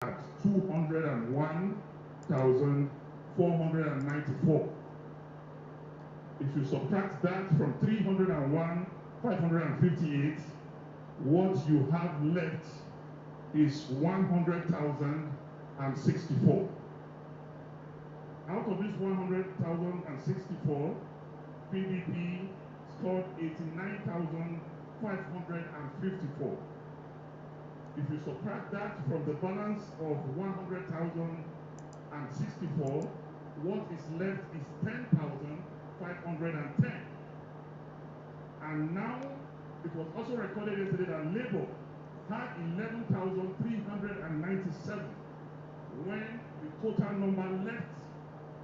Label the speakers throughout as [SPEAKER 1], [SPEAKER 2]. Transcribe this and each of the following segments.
[SPEAKER 1] at 201,494. If you subtract that from 301,558, what you have left is 100,064. Out of this 100,064, PDP scored 89,554. If you subtract that from the balance of 100,064, what is left is 10,510. And now, it was also recorded yesterday that Labour had 11,397, when the total number left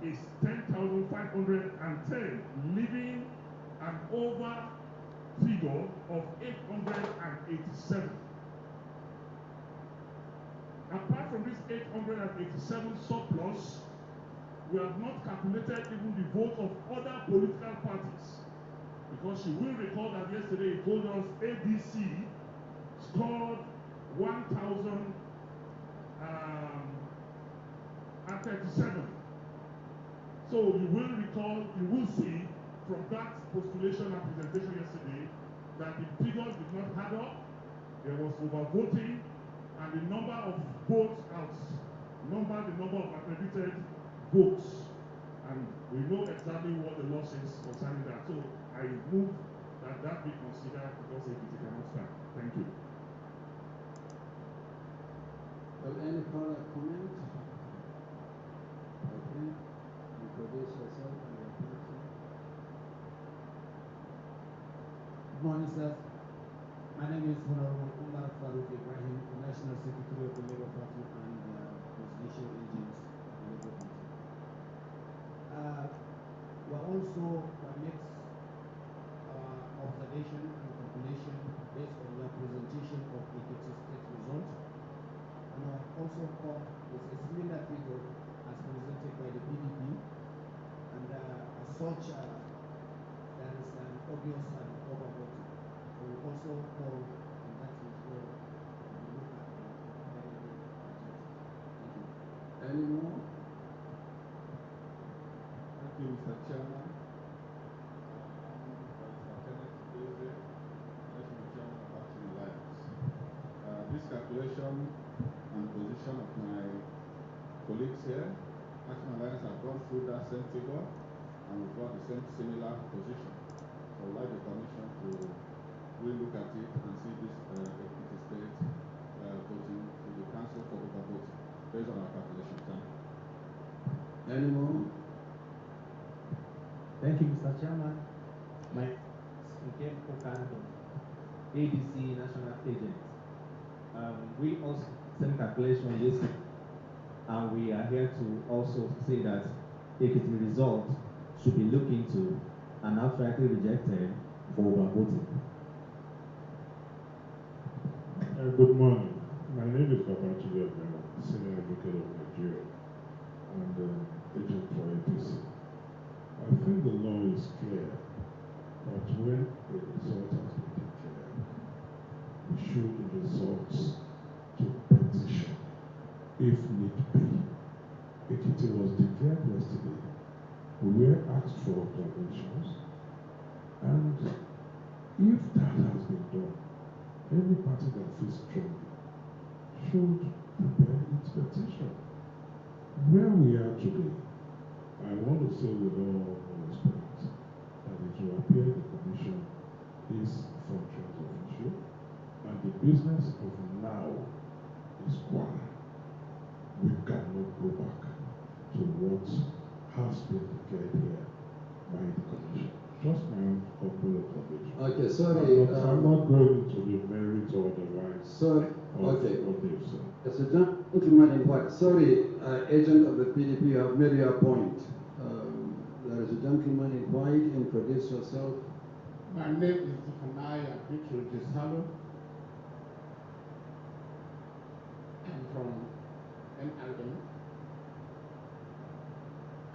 [SPEAKER 1] is 10,510, leaving an over figure of 887. Apart from this 887 surplus, we have not calculated even the vote of other political parties. Because you will recall that yesterday he told us ADC scored 1,037. So you will recall, you will see from that postulation and presentation yesterday that the figures did not add up. There was overvoting, and the number of votes outnumbered the number of accredited votes. And we know exactly what the law says concerning that. So I move that that be considered because it cannot stand. Thank you.
[SPEAKER 2] Well, any further comment? Okay. Introduce yourself and your party.
[SPEAKER 3] Good morning, sir. My name is Honorable Umar Farouk Ibrahim, National Secretary of the Labour Party and Presidential Agent of the Labour Party. We're also next observation and calculation based on your presentation of Ekiti State results. And I've also come with a similar figure as presented by the PDP, and as such, there is an obvious overvoting. So we also call on that as well to look at the competitive objectives. Thank you.
[SPEAKER 2] Any more?
[SPEAKER 4] Thank you, Mr. Chairman. National Chairman of Action Alliance. This calculation and position of my colleagues here, Action Alliance have gone through that same figure and we've got the same similar position. So I'd like the Commission to really look at it and see this Ekiti State voting to the Council for overvoting based on our calculation. Thank you.
[SPEAKER 2] Any more?
[SPEAKER 5] Thank you, Mr. Chairman. My Nkem Okando, ADC National Agent. We also sent calculation yesterday, and we are here to also say that Ekiti result should be looked into and outrightly rejected for overvoting.
[SPEAKER 1] Good morning. My name is Babatunde Ogbemo, Senior Advocate of Nigeria and agent for APC. I think the law is clear that when a result has been declared, we should resort to petition if need be. Ekiti was declared yesterday. We were asked for observations, and if that has been done, any party that feels strongly should prepare its petition. Where we are today, I want to say with all respect that it will appear the Commission is functions official, and the business of now is one. We cannot go back to what has been declared here by the Commission. Just my own humble observation.
[SPEAKER 2] Okay, sorry.
[SPEAKER 1] I'm not going into the merit or the rights
[SPEAKER 2] Sorry. Okay.
[SPEAKER 1] of this.
[SPEAKER 2] As a gentleman in white, sorry, agent of the PDP, you have made your point. There is a gentleman in white. Introduce yourself.
[SPEAKER 6] My name is Zephaniah Bitrus Jesalo. I'm from NLM.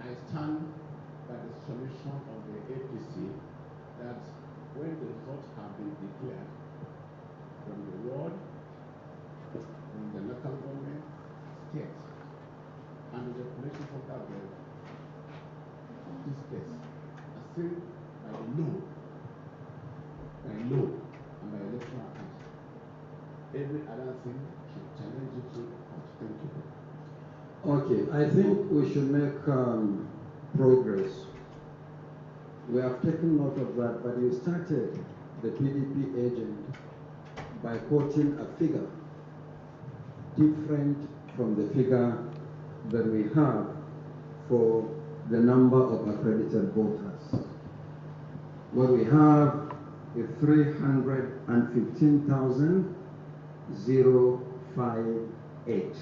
[SPEAKER 6] I stand by the solution of the APC that when the results have been declared from the ward, from the local government, constrained by law and by electoral act. Every other thing should challenge it through the court. Thank you.
[SPEAKER 2] Okay, I think we should make progress. We have taken note of that, but you started the PDP agent by quoting a figure different from the figure that we have for the number of accredited voters. What we have is 315,058.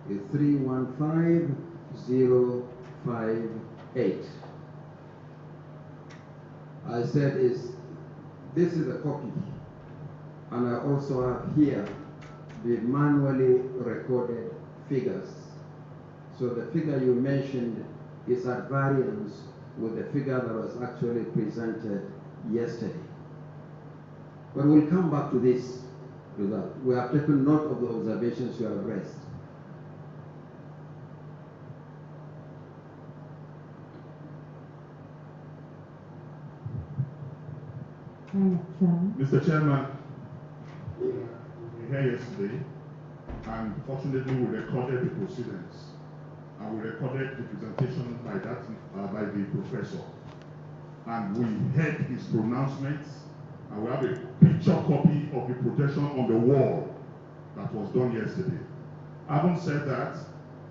[SPEAKER 2] Is 315,058. I said this is a copy, and I also have here the manually recorded figures. So the figure you mentioned is at variance with the figure that was actually presented yesterday. But we'll come back to this result. We have taken note of the observations you have raised.
[SPEAKER 7] Mr. Chairman, we were here yesterday, and fortunately we recorded the proceedings, and we recorded the presentation by the professor, and we heard his pronouncements, and we have a picture copy of the projection on the wall that was done yesterday. Having said that,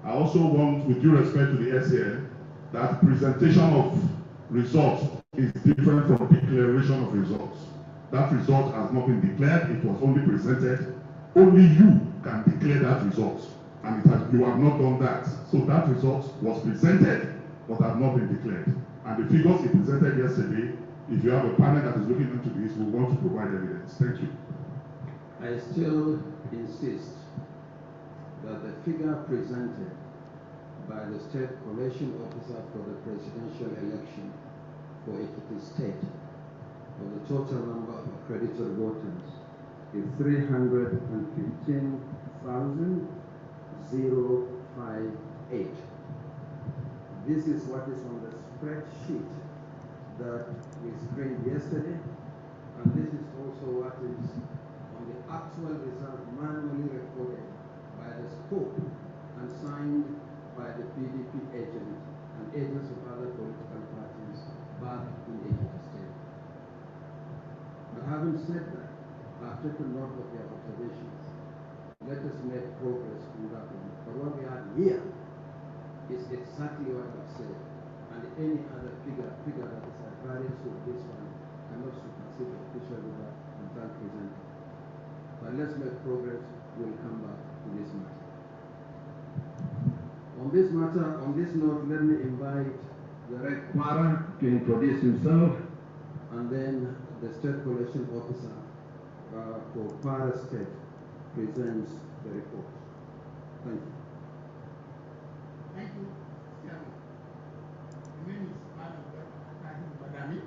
[SPEAKER 7] I also want, with due respect to the SAN, that presentation of results is different from declaration of results. That result has not been declared, it was only presented. Only you can declare that result, and you have not done that. So that result was presented, but have not been declared. And the figures he presented yesterday, if you have a panel that is looking into this, we want to provide evidence. Thank you.
[SPEAKER 2] I still insist that the figure presented by the State Collation Officer for the presidential election for Ekiti State of the total number of accredited voters is 315,058. This is what is on the spreadsheet that we screened yesterday, and this is also what is on the actual result manually recorded by the scope and signed by the PDP agent and agents of other political parties back in Ekiti State. But having said that, I've taken note of their observations. Let us make progress on that one. But what we have here is exactly what I've said. And any other figure that is at variance with this one cannot supersede the official result and that presented. But let's make progress. We'll come back to this matter. On this note, let me invite the Red Kwara to introduce himself, and then the State Collation Officer for Kwara State presents the report. Thank you.
[SPEAKER 8] Thank you, Chairman. My name is Badami,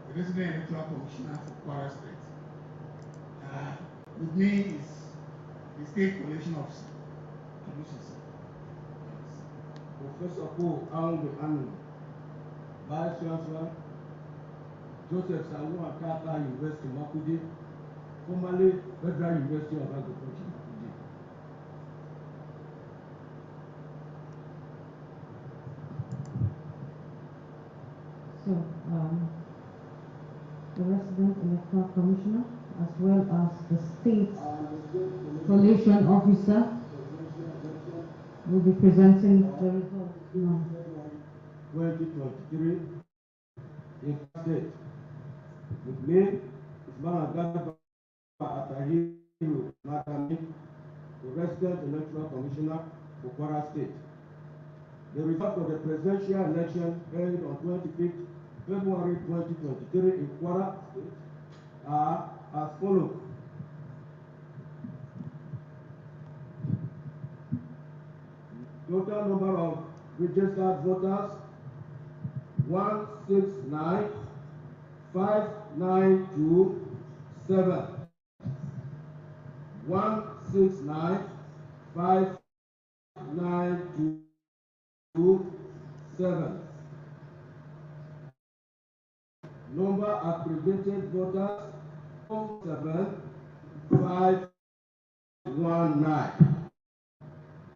[SPEAKER 8] the Resident Electoral Commissioner for Kwara State. With me is the State Collation Officer.
[SPEAKER 3] Professor Paul Aungwe Anu, Vice Chancellor, Joseph Salu Akaka University Makuди, formerly Federal University of Agriculture Makudi.
[SPEAKER 9] So, the Resident Electoral Commissioner, as well as the State Collation Officer, will be presenting the results now.
[SPEAKER 3] 2023 in state. With me is Managaba Atahiru Matami, the Resident Electoral Commissioner for Kwara State. The result of the presidential election held on 25th February 2023 in Kwara State are as follows. Total number of registered voters 169,592,7. 169,592,7.
[SPEAKER 2] Number accredited voters 47519.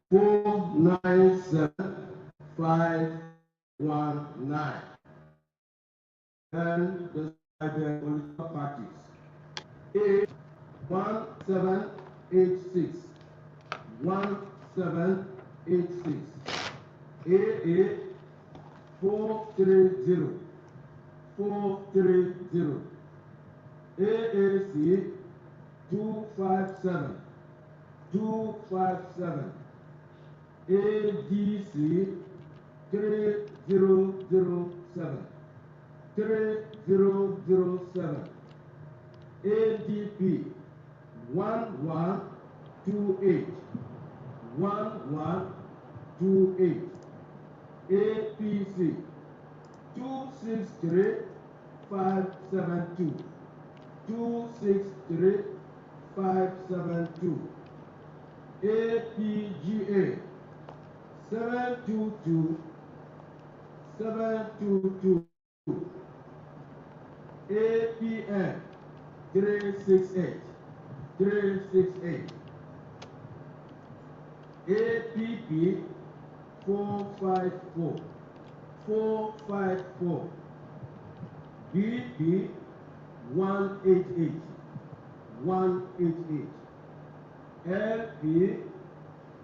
[SPEAKER 2] 497519. And the political parties. 1786. 1786. AA 430. 430. AAC 257. 257. ADC 3007. 3007. ADP 1128. 1128. APC 263572. 263572. APGA 722. 722. APN 368. 368. APP 454. 454. BP 188. 188. LP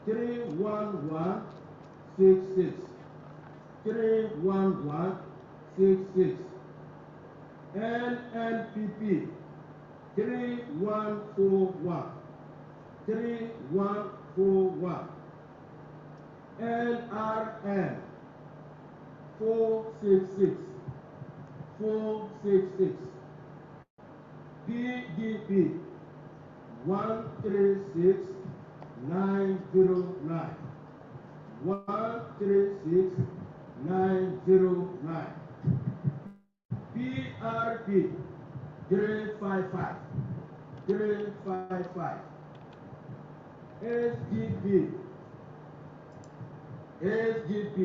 [SPEAKER 2] 31166. 31166. NNPP 3141. 3141. NRN 466. 466. PDP 136909. 136909. PRP 355. 355. SDP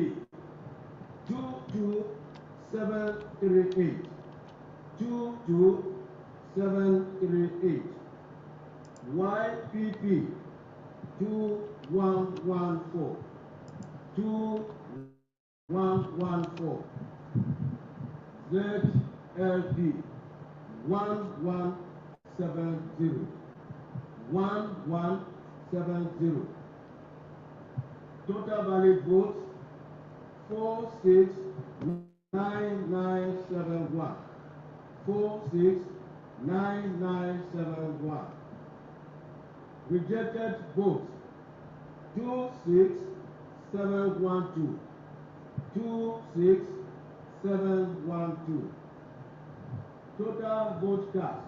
[SPEAKER 2] 22738. 22738. YPP 2114. 2114. ZLP 1170. 1170. Total valid votes 469971. 469971. Rejected votes 26712. 26712. Total vote cast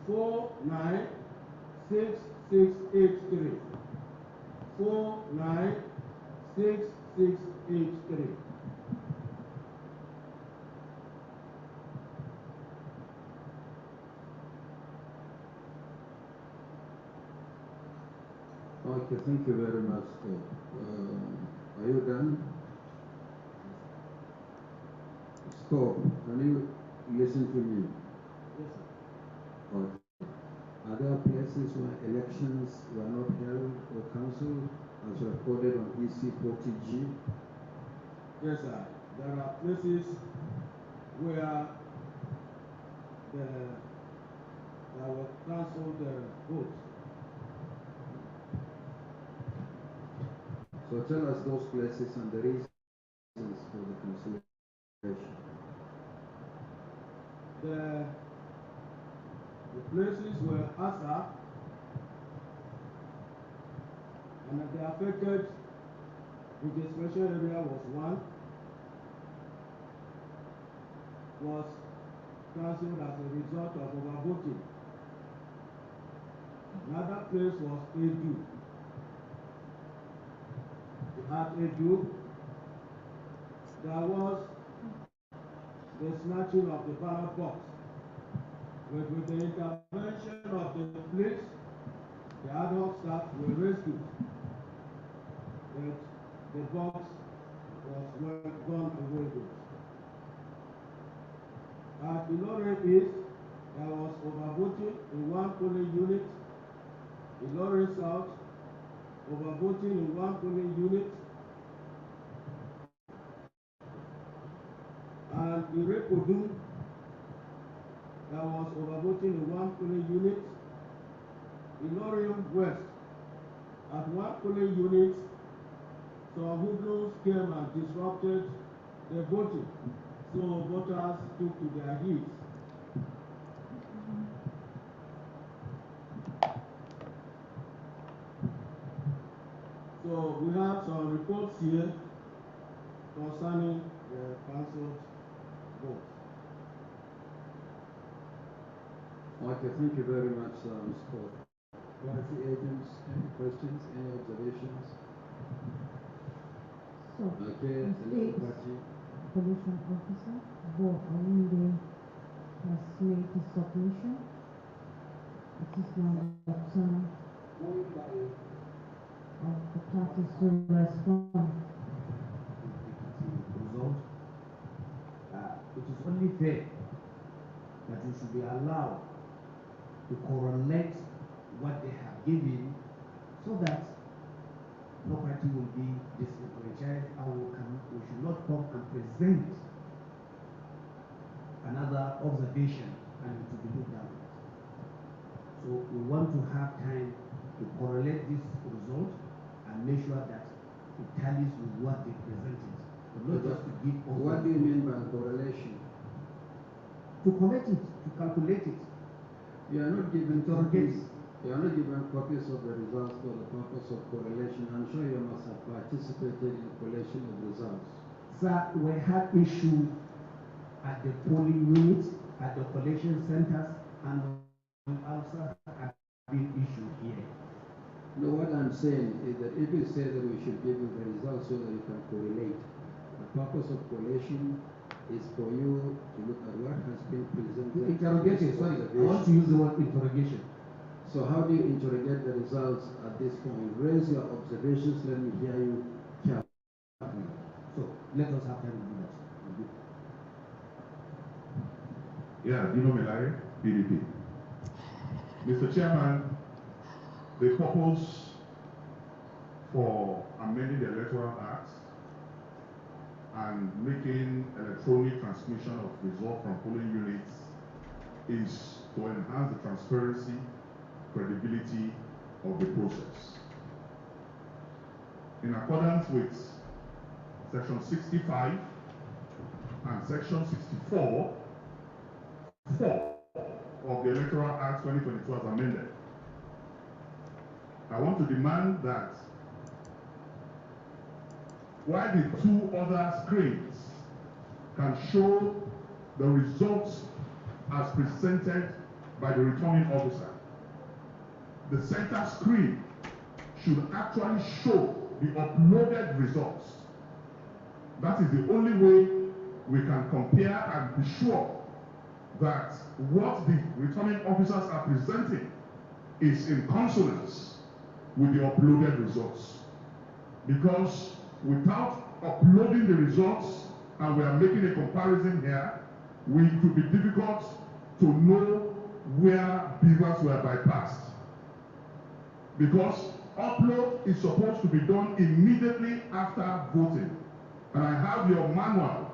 [SPEAKER 2] 496683. 496683.
[SPEAKER 10] Okay, thank you very much. Are you done? Stop. Can you listen to me?
[SPEAKER 2] Yes, sir.
[SPEAKER 10] Okay. Are there places where elections were not held or cancelled as recorded on EC 40G?
[SPEAKER 2] Yes, sir. There are places where there were cancelled votes.
[SPEAKER 10] So tell us those places and the reasons for the cancellation.
[SPEAKER 2] The places were ASA, and the affected registration area was one, was cancelled as a result of overvoting. Another place was Edu. At Edu, there was the snatching of the ballot box. But with the intervention of the police, the ad hoc staff were rescued. But the box was gone away with.
[SPEAKER 3] Ilore East, there was overvoting in one polling unit. Ilore South, overvoting in one polling unit. And in Rekodum, there was overvoting in one polling unit. Ilore West, at one polling unit, some hoodlums came and disrupted the voting, so voters took to their heels. So we have some reports here concerning the cancelled vote.
[SPEAKER 10] Okay, thank you very much, Mr. Court. Quality agents, any questions, any observations?
[SPEAKER 9] So,
[SPEAKER 10] Okay,
[SPEAKER 9] the
[SPEAKER 10] the
[SPEAKER 9] state
[SPEAKER 10] party.
[SPEAKER 9] pollution officer, Bo Awinde, has made his submission. It is now the turn of the parties to respond.
[SPEAKER 3] Result. It is only fair that you should be allowed to correlate what they have given so that property will be disenfranchised and we should not come and present another observation and it will be looked at. So we want to have time to correlate this result and make sure that it tallies with what they presented. But not just to give us.
[SPEAKER 10] What do you mean by correlation?
[SPEAKER 3] To collect it, to calculate it.
[SPEAKER 10] You are not given
[SPEAKER 3] Interrogate.
[SPEAKER 10] You are not given copies of the results for the purpose of correlation. I'm sure you must have participated in the collation of results.
[SPEAKER 3] Sir, we had issue at the polling units, at the collection centers, and we also have been issue here.
[SPEAKER 10] No, what I'm saying is that if you say that we should give you the results so that you can correlate, the purpose of collation is for you to look at what has been presented.
[SPEAKER 3] To interrogate it, sorry, I want to use the word interrogation.
[SPEAKER 10] So how do you interrogate the results at this point? Raise your observations, let me hear you carefully.
[SPEAKER 3] So let us have time to do that.
[SPEAKER 7] Yeah, Dino Melai, PDP. Mr. Chairman, the purpose for amending the Electoral Act and making electronic transmission of results from polling units is to enhance the transparency, credibility of the process. In accordance with Section 65 and Section 64, 4 of the Electoral Act 2022 as amended, I want to demand that while the two other screens can show the results as presented by the returning officer, the center screen should actually show the uploaded results. That is the only way we can compare and be sure that what the returning officers are presenting is in consonance with the uploaded results. Because without uploading the results, and we are making a comparison here, it could be difficult to know where beavers were bypassed. Because upload is supposed to be done immediately after voting. And I have your manual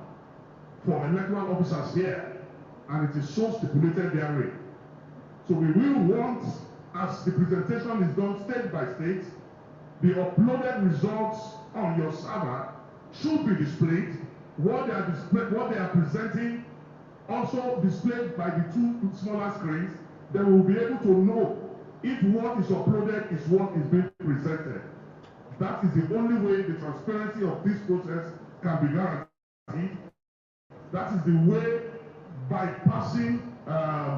[SPEAKER 7] for electoral officers here, and it is so stipulated therein. So we will want, as the presentation is done state by state, the uploaded results on your server should be displayed. What they are presenting also displayed by the two smaller screens. Then we will be able to know if what is uploaded is what is being presented. That is the only way the transparency of this process can be guaranteed. That is the way bypassing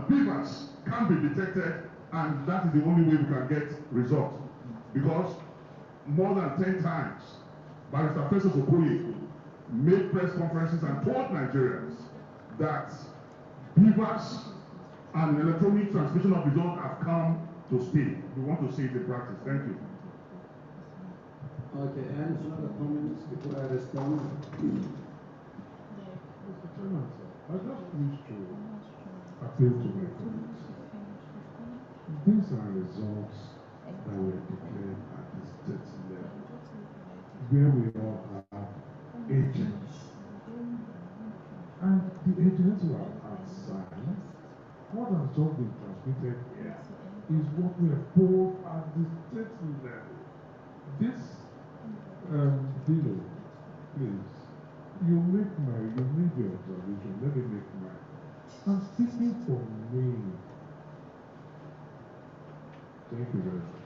[SPEAKER 7] beavers can be detected, and that is the only way we can get results. Because more than 10 times, Barrister Festus Okoye made press conferences and told Nigerians that beavers and electronic transmission of results have come to stay. We want to see it in practice. Thank you.
[SPEAKER 10] Okay, any further comments before I respond?
[SPEAKER 1] Mr. Chairman, sir, I just wish to appeal to my colleagues. These are results that were declared at the state level, where we all have agents. And the agents who are assigned, what has just been transmitted here is what we have pulled at the state level. This, Dino, please, you made the observation, let me make mine. I'm speaking for me. Thank you very much.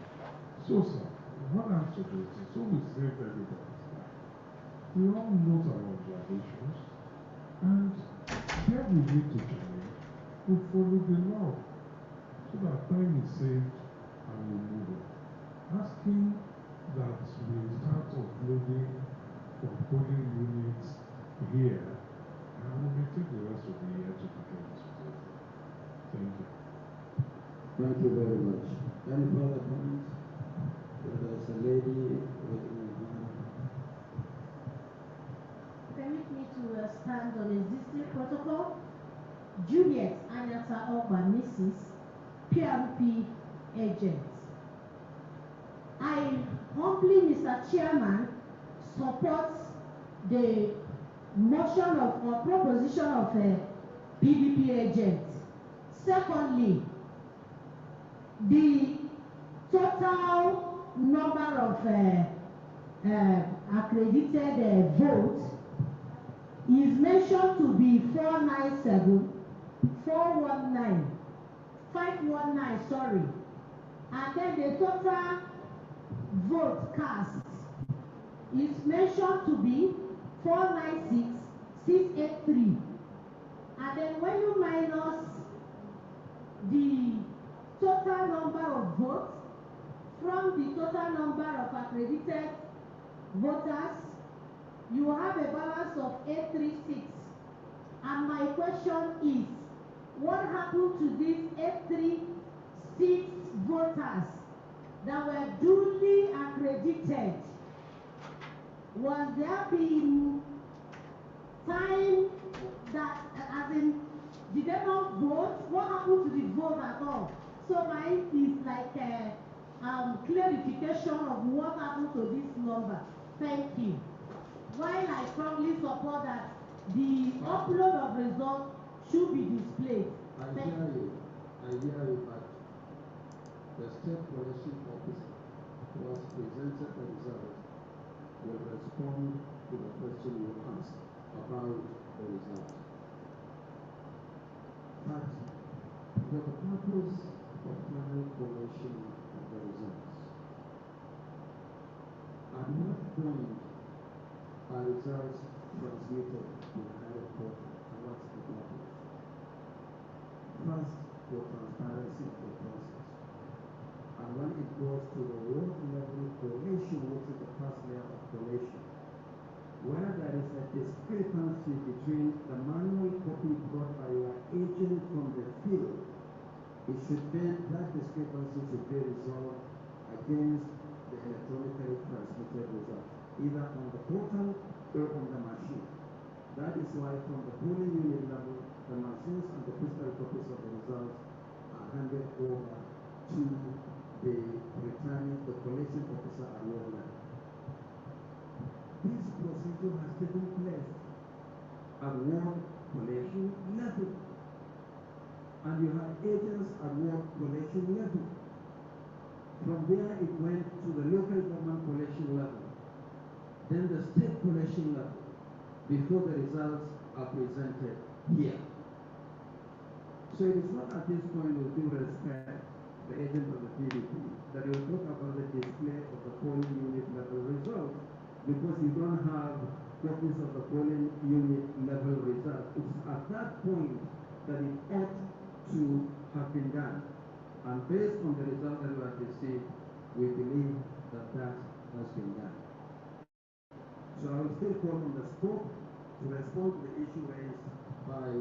[SPEAKER 1] So, sir, what I'm suggesting, so we save everybody's life. We all note our observations, and where we need to challenge, we follow the law, so that time is saved and we move on. Asking that we start uploading for polling units here, and we may take the rest of the year to prepare this result. Thank you.
[SPEAKER 10] Thank you very much. Any further comments? There's a lady waiting in line.
[SPEAKER 9] Permit me to stand on existing protocol. Juliet Anyata Ogba, Mrs. PRP agent. I humbly, Mr. Chairman, support the motion of or proposition of a PDP agent. Secondly, the total number of accredited votes is mentioned to be 497, 419, 519, sorry. And then the total vote cast is mentioned to be 496, 683. And then when you minus the total number of votes from the total number of accredited voters, you have a balance of 836. And my question is, what happened to these 836 voters that were duly accredited? Was there been time that, as in, did they not vote? What happened to the vote at all? So mine is like a clarification of what happened to this number. Thank you. While I strongly support that the upload of results should be displayed.
[SPEAKER 10] I hear you, but the state collection officer who has presented the result will respond to the question you asked about the result. But for the purpose of final collation of the results, at what point are results transmitted to the higher court and what's the purpose? First, for transparency of the process. And when it goes to the ward level collation, which is the first layer of collation, where there is a discrepancy between the manual copy brought by your agent from the field, it should then, that discrepancy should be resolved against the electronically transmitted result, either on the portal or on the machine. That is why from the polling unit level, the machines and the physical copies of the results are handed over to the returning, the collation officer at ward level. This procedure has taken place at ward collation level. And you have agents at ward collation level. From there it went to the local government collation level, then the state collation level, before the results are presented here. So it is not at this point, with due respect, the agent of the PDP, that you talk about the display of the polling unit level results, because you don't have copies of the polling unit level results. It's at that point that it ought to have been done. And based on the result that we have received, we believe that that has been done. So I will still call on the scope to respond to the issue raised by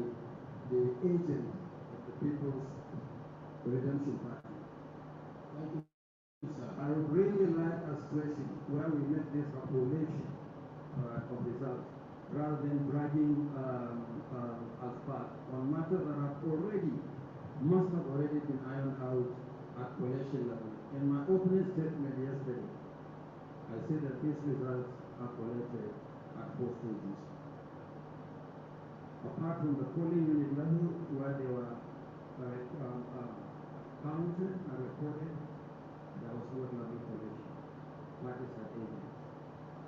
[SPEAKER 10] the agent of the People's Redemption Party.
[SPEAKER 6] Thank you, sir.
[SPEAKER 10] I would really like a situation where we make this a collation of results
[SPEAKER 2] rather than dragging us back on matters that must have already been ironed out at coalition level. In my opening statement yesterday, I said that these results are collected at 4 stages. Apart from the polling unit level, where they were counted and recorded, there was ward level collation. Parties had agents.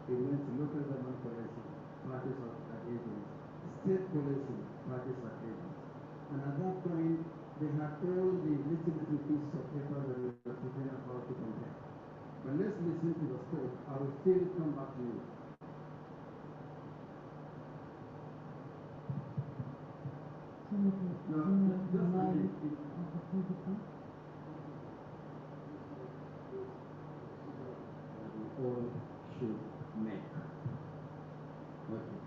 [SPEAKER 2] It went to local government collation. Parties had agents. State collation. Parties had agents. And at that point, they had all the little pieces of paper that we were talking about to compare. But let's listen to the scope. I will still come back to you. No, all should make. Okay.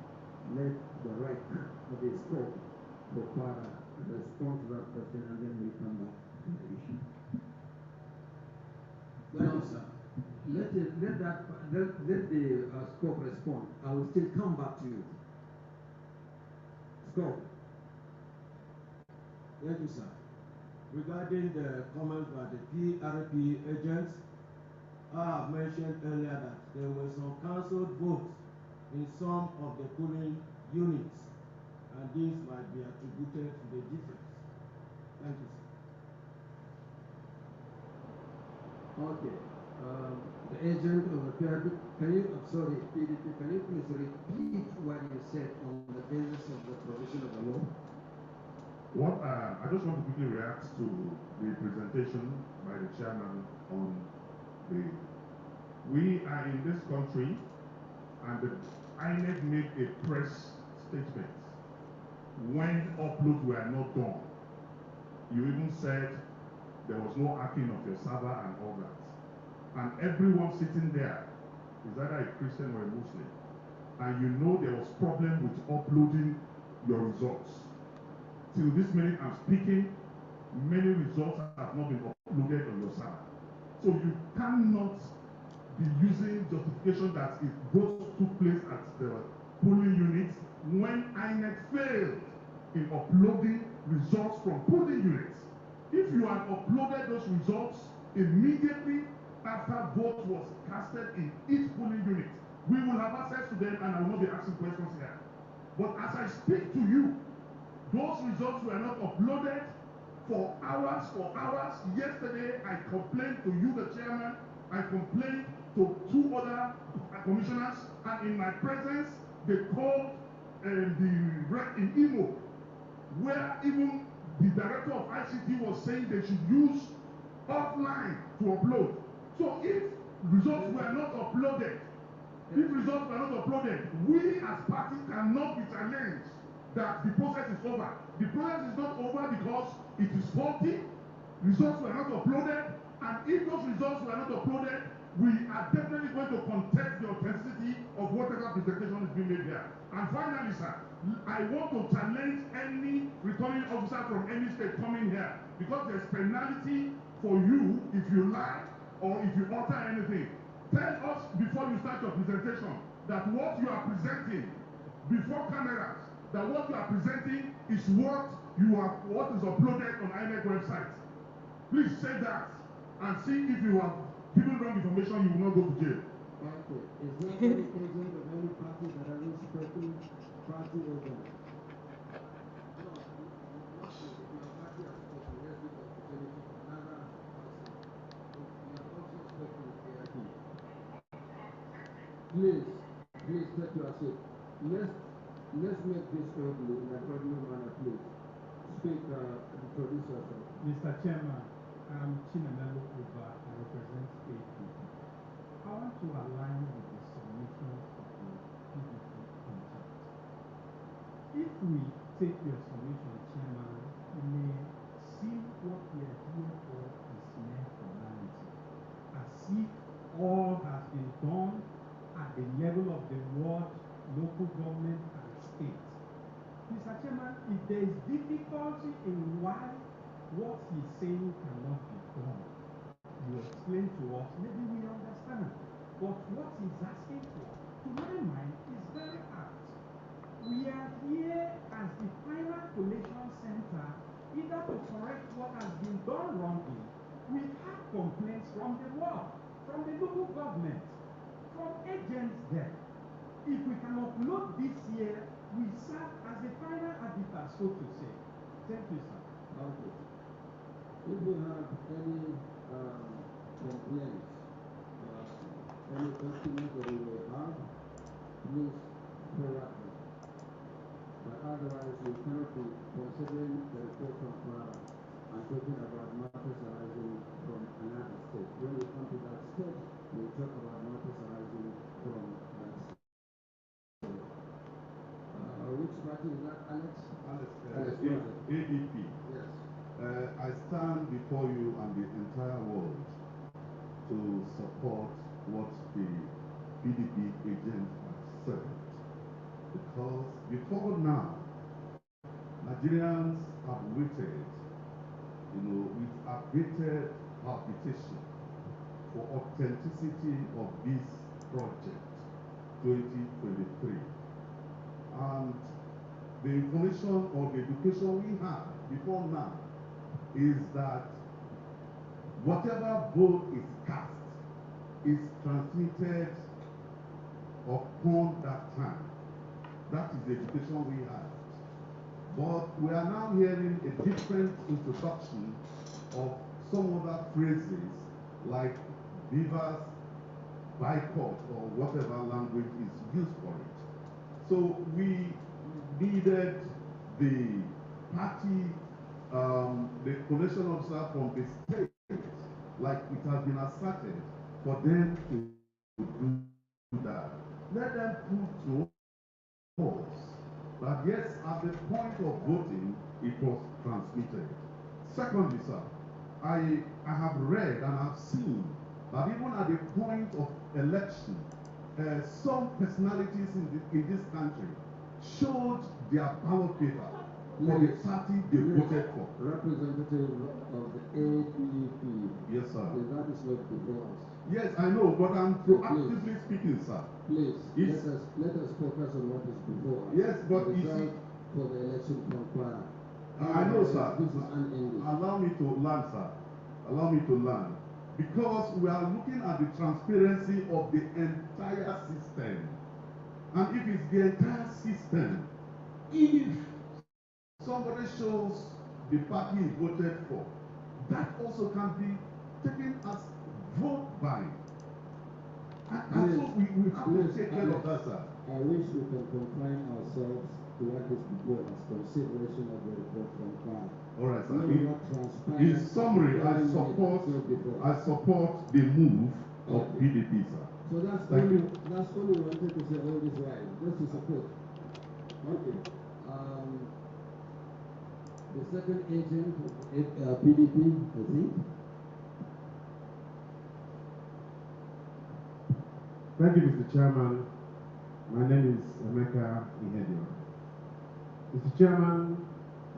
[SPEAKER 2] Let the rec of the scope for Para respond to that question, and then we'll come back to the issue.
[SPEAKER 6] Thank you, sir.
[SPEAKER 2] Let the scope respond. I will still come back to you. Scope.
[SPEAKER 3] Thank you, sir. Regarding the comments by the PRP agents, I have mentioned earlier that there were some cancelled votes in some of the polling units, and this might be attributed to the difference. Thank you, sir.
[SPEAKER 2] Okay. The agent of the PRP, PDP, can you please repeat what you said on the basis of the provision of the law?
[SPEAKER 7] What I just want to quickly react to the presentation by the chairman on we are in this country, and the INEC made a press statement when uploads were not done. You even said there was no hacking of your server and all that. And everyone sitting there is either a Christian or a Muslim. And you know there was problem with uploading your results. Till this minute I'm speaking, many results have not been uploaded on your server. So you cannot be using justification that if votes took place at the polling units when INEC failed in uploading results from polling units. If you had uploaded those results immediately after vote was casted in each polling unit, we will have access to them and I will not be asking questions here. But as I speak to you, those results were not uploaded for hours. Yesterday, I complained to you, the chairman. I complained to 2 other commissioners, and in my presence, they called the rep in Imo, where even the director of ICT was saying they should use offline to upload. So if results were not uploaded, we as parties cannot be challenged that the process is over. The process is not over because it is faulty. Results were not uploaded, and if those results were not uploaded, we are definitely going to contest the authenticity of whatever presentation is being made here. And finally, sir, I want to challenge any returning officer from any state coming here, because there's penalty for you if you lie or if you alter anything. Tell us before you start your presentation that what you are presenting before cameras, that what you are presenting is what is uploaded on INEC website. Please say that and see if you have given wrong information, you will not go to jail.
[SPEAKER 2] Okay. Is there any agent of any party that are respecting party agent? No, not you. Your party has spoken. Let's give the opportunity for another person. You have also spoken with AIP. Please take your seat. Let's make this orderly in an orderly manner, please. Speak, introduce yourself.
[SPEAKER 11] Mr. Chairman, I'm Chinamelo Uba. I represent APP. I want to align with the submission of the PDP in chat. If we take your submission, Chairman, you may see what we are here for is mere formality, as if all has been done at the level of the ward, local government, and state. Mr. Chairman, if there is difficulty in why what he's saying cannot be done, you explain to us, maybe we understand. But what he's asking for, to my mind, is very apt. We are here as the final collation center, either to correct what has been done wrongly. We've had complaints from the world, from the local government, from agents there. If we can upload this year, we serve as the final arbiter, so to say. Thank you, sir.
[SPEAKER 10] Okay. If you have any complaints, any documents that you may have, please forward them. But otherwise, we cannot be considering the report from Kwara and talking about matters arising from another state. When we come to that state, we talk about matters arising from that state. Which party is that, Alex?
[SPEAKER 7] Alex, ADP.
[SPEAKER 10] Yes.
[SPEAKER 7] I stand before you and the entire world to support what the PDP agents have said. Because before now, Nigerians have waited, with abated palpitation for authenticity of this project, 2023. And the information or the education we have before now is that whatever vote is cast is transmitted upon that time. That is the education we have. But we are now hearing a different introduction of some other phrases like beavers, boycott, or whatever language is used for it. So we needed the party, the collation officer from the state, like it has been asserted, for them to do that. Let them prove to us that yes, at the point of voting, it was transmitted. Secondly, sir, I have read and I've seen that even at the point of election, some personalities in this country showed their ballot paper for the party they voted for.
[SPEAKER 10] Representative of the APP.
[SPEAKER 7] Yes, sir.
[SPEAKER 10] That is not before us.
[SPEAKER 7] Yes, I know, but I'm proactively speaking, sir.
[SPEAKER 10] Please, let us focus on what is before us.
[SPEAKER 7] Yes, but you see,
[SPEAKER 10] for the election from Kwara.
[SPEAKER 7] I know, sir.
[SPEAKER 10] This is unending.
[SPEAKER 7] Allow me to learn, sir. Allow me to learn. Because we are looking at the transparency of the entire system. And if it's the entire system, if somebody shows the party he voted for, that also can be taken as vote buying. And so we have to take care of that, sir.
[SPEAKER 10] I wish we can confine ourselves to what is before us, consideration of the report from Kwara.
[SPEAKER 7] All right, sir. In summary, I support the move of PDP, sir.
[SPEAKER 10] So that's all you wanted to say all this while, just to support. Okay. The second agent of PDP, I think.
[SPEAKER 12] Thank you, Mr. Chairman. My name is Emeka Ihedio. Mr. Chairman,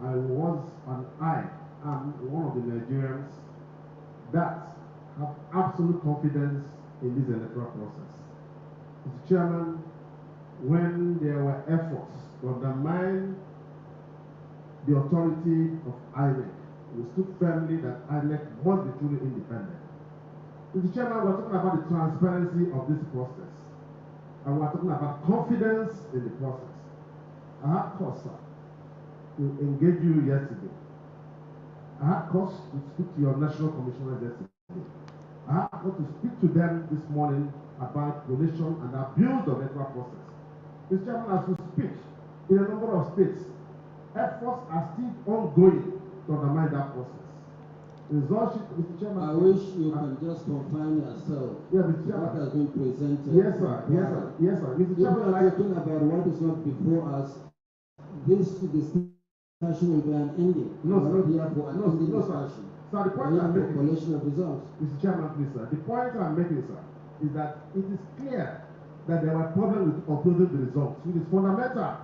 [SPEAKER 12] I was and I am one of the Nigerians that have absolute confidence in this electoral process. Mr. Chairman, when there were efforts to undermine the authority of INEC, we stood firmly that INEC must be truly independent. Mr. Chairman, we're talking about the transparency of this process, and we're talking about confidence in the process. I had cause, sir, to engage you yesterday. I had cause to speak to your national commissioners yesterday. I had cause to speak to them this morning about collation and abuse of the electoral process. Mr. Chairman, as we speak, in a number of states, efforts are still ongoing to undermine that process. Mr. Chairman,
[SPEAKER 10] I wish you can just confine yourself.
[SPEAKER 12] Yeah, Mr. Chairman.
[SPEAKER 10] What has been presented.
[SPEAKER 12] Yes, sir. Yes, sir. Yes, sir. Mr. Chairman,
[SPEAKER 10] we are talking about what is not before us. This discussion will be an ending.
[SPEAKER 12] No, sir.
[SPEAKER 10] Here for an ending discussion.
[SPEAKER 12] Sir, the point I'm making.
[SPEAKER 10] Collation of results.
[SPEAKER 12] Mr. Chairman, please, sir. The point I'm making, sir, is that it is clear that there were problems with uploading the results, which is fundamental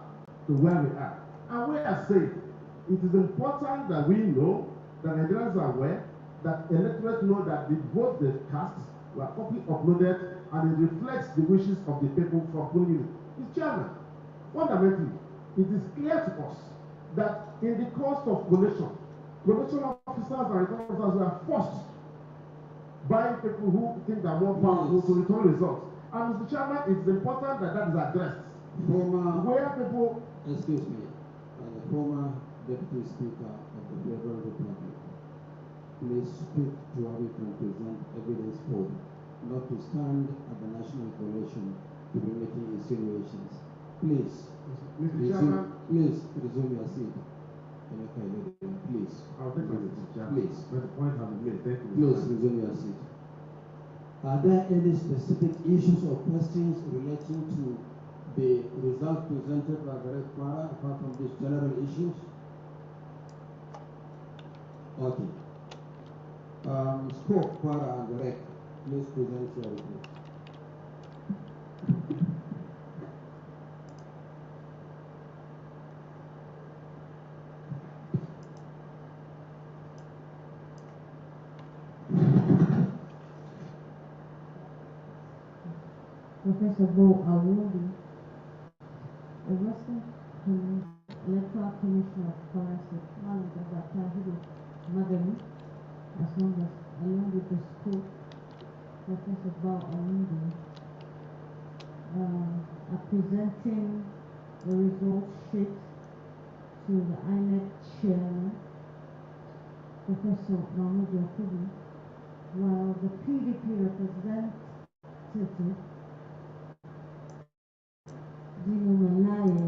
[SPEAKER 12] to where we are. And we are saying it is important that we know that Nigerians are aware, that electors know that the votes they cast were properly uploaded and it reflects the wishes of the people from polling units. Mr. Chairman, fundamentally, it is clear to us that in the course of collation officers and return officers were forced by people who think that more powerful to return results. And Mr. Chairman, it's important that that is addressed. Where people...
[SPEAKER 2] Excuse me, the former Deputy Speaker of the Federal Republic, please speak to how we can present evidence for, not to stand at the National Coalition to be making insinuations. Please,
[SPEAKER 12] Mr. Chairman,
[SPEAKER 2] please resume your seat. Please.
[SPEAKER 12] I'll take my seat, Mr. Chairman.
[SPEAKER 2] Please.
[SPEAKER 12] But the point has been made. Thank you.
[SPEAKER 2] Please resume your seat. Are there any specific issues or questions relating to the results presented by the Red Para apart from these general issues? Okay. Scope, Para, and the Rec, please present your report.
[SPEAKER 9] Professor Bo Awodi, the Western Electoral Commissioner of Kwara State, Manager Batahiru Madani, along with the school, Professor Bo Awodi, are presenting the result sheet to the INEC chairman, Professor Mahmoud Yakubu, while the PDP representative Dino Malaye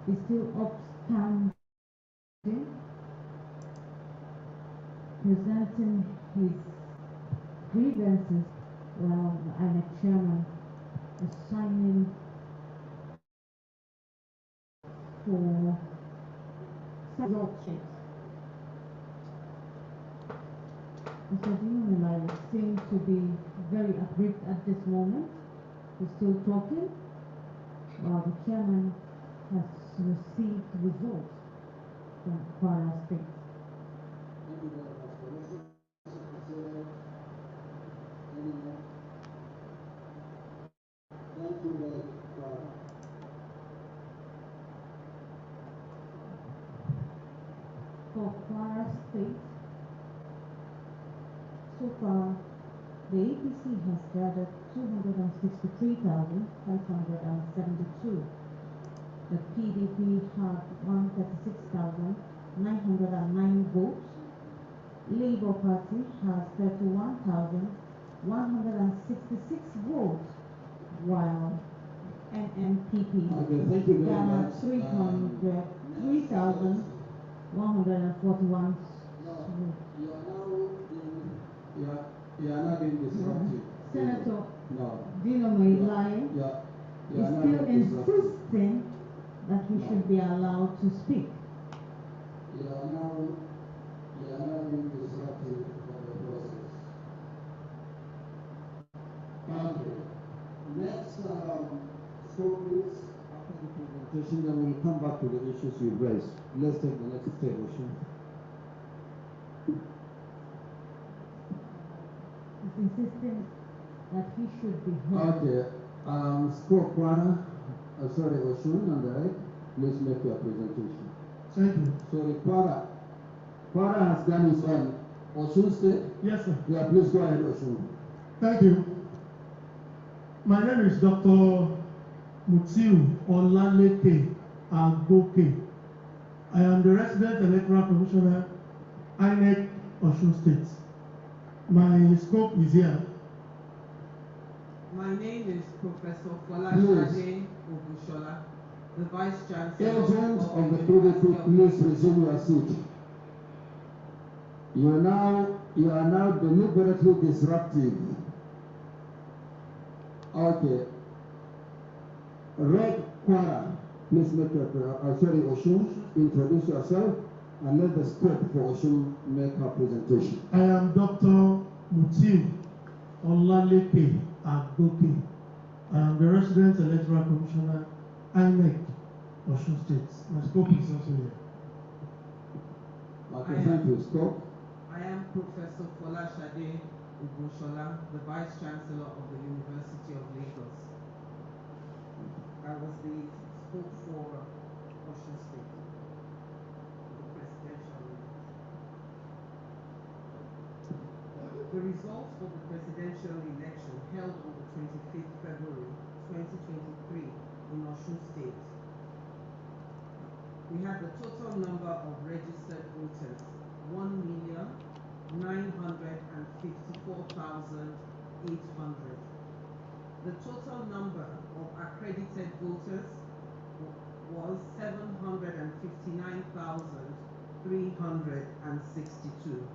[SPEAKER 9] is still upstanding, presenting his grievances while the INEC chairman is signing for result sheet. Mr. Dino Malaye seems to be very aggrieved at this moment. He's still talking, while the chairman has received results from Kwara State.
[SPEAKER 2] Thank you very much. Thank you very much.
[SPEAKER 9] For Kwara State, so far, the APC has gathered 263,572. The PDP had 136,909 votes. Labour Party has 31,166 votes, while NNPP gathered 3,141 votes.
[SPEAKER 2] You are not being disruptive.
[SPEAKER 9] Senator
[SPEAKER 2] No.
[SPEAKER 9] Dino Malaye is still insisting that he should be allowed to speak.
[SPEAKER 2] You are not being disruptive of the process. Okay. Next, scope please. After the presentation, then we'll come back to the issues you've raised. Let's take the next motion.
[SPEAKER 9] Insisting that he should be heard.
[SPEAKER 2] Okay. Scope Kwara, sorry, Oshun and the right, please make your presentation.
[SPEAKER 13] Thank you.
[SPEAKER 2] Sorry, Kwara has done his own. Oshun State?
[SPEAKER 13] Yes, sir.
[SPEAKER 2] Yeah, please go ahead, Oshun.
[SPEAKER 13] Thank you. My name is Dr. Mutiu Olaleke Agoke. I am the resident electoral commissioner, INEC, Osun State. My scope is here.
[SPEAKER 14] My name is Professor COLLATION the Vice Chancellor
[SPEAKER 2] Agent of the PDP, please resume your seat. You are now deliberately disruptive. Okay. Red Kwara, please make your Oshun, introduce yourself and let the scope for Oshun make her presentation.
[SPEAKER 13] I am Dr. Mutiu Olaleke Agoke. I am the resident electoral commissioner, INEC, Osun State. My scope is also here.
[SPEAKER 2] Okay, thank you. Scope.
[SPEAKER 14] I am Professor COLLATION the Vice Chancellor of the University of Lagos. I was the scope for Osun State, the presidential election. The results of the presidential election held on the 25th February 2023 in Osun State. We had the total number of registered voters, 1,954,800. The total number of accredited voters was 759,362.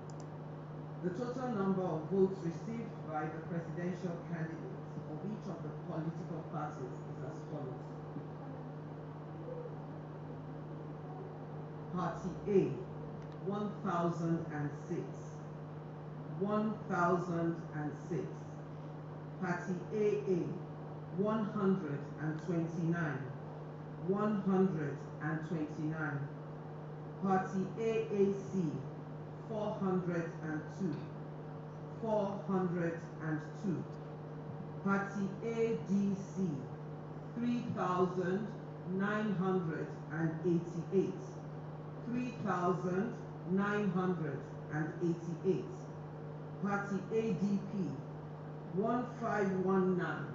[SPEAKER 14] The total number of votes received by the presidential candidates of each of the political parties is as follows. Party A, 1,006. 1,006. Party AA, 129. 129. Party AAC, 402. 402. Party ADC, 3,988. 3,988. Party ADP, 1519.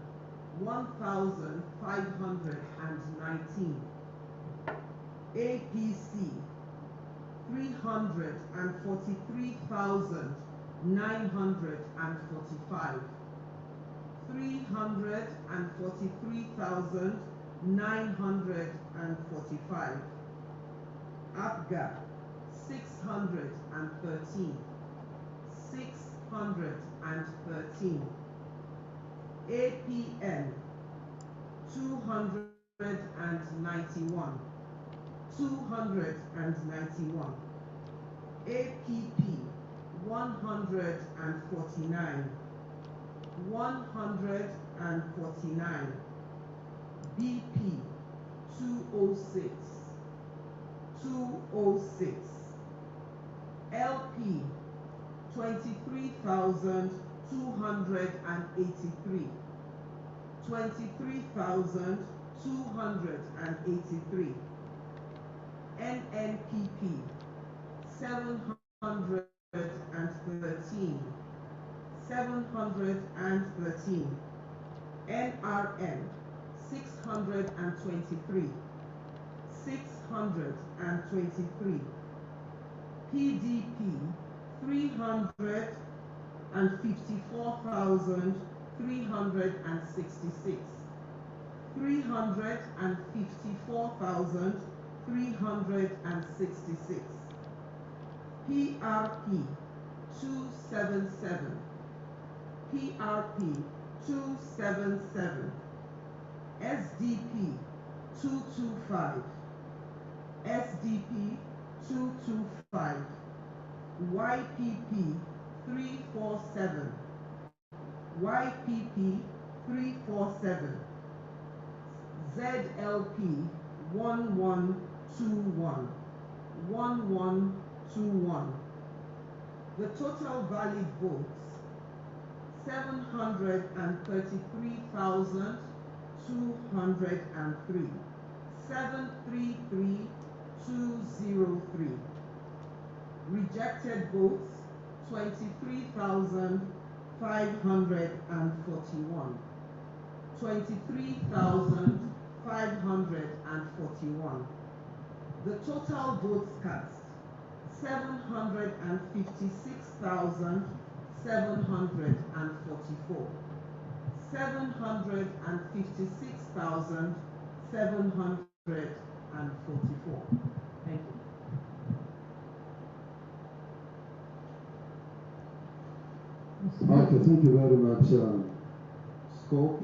[SPEAKER 14] 1,519. APC, 343,945. 343,945. APGA, 613. 613. APN, 291. 291. APP, 149. 149. BP, 206. 206. LP, 23,283. 23,283. NNPP, 713. 713. NRM, 623. 623. PDP, 354,366. 354,366. PRP, 277. PRP, 277. SDP, 225. SDP, 225. YPP, 347. YPP, 347. ZLP, 1121. 1121. The total valid votes, 733,203. 733,203. Rejected votes, 23,541. 23,541. The total votes cast, 756,744. 756,744. Thank you.
[SPEAKER 2] Okay, thank you very much. Scope,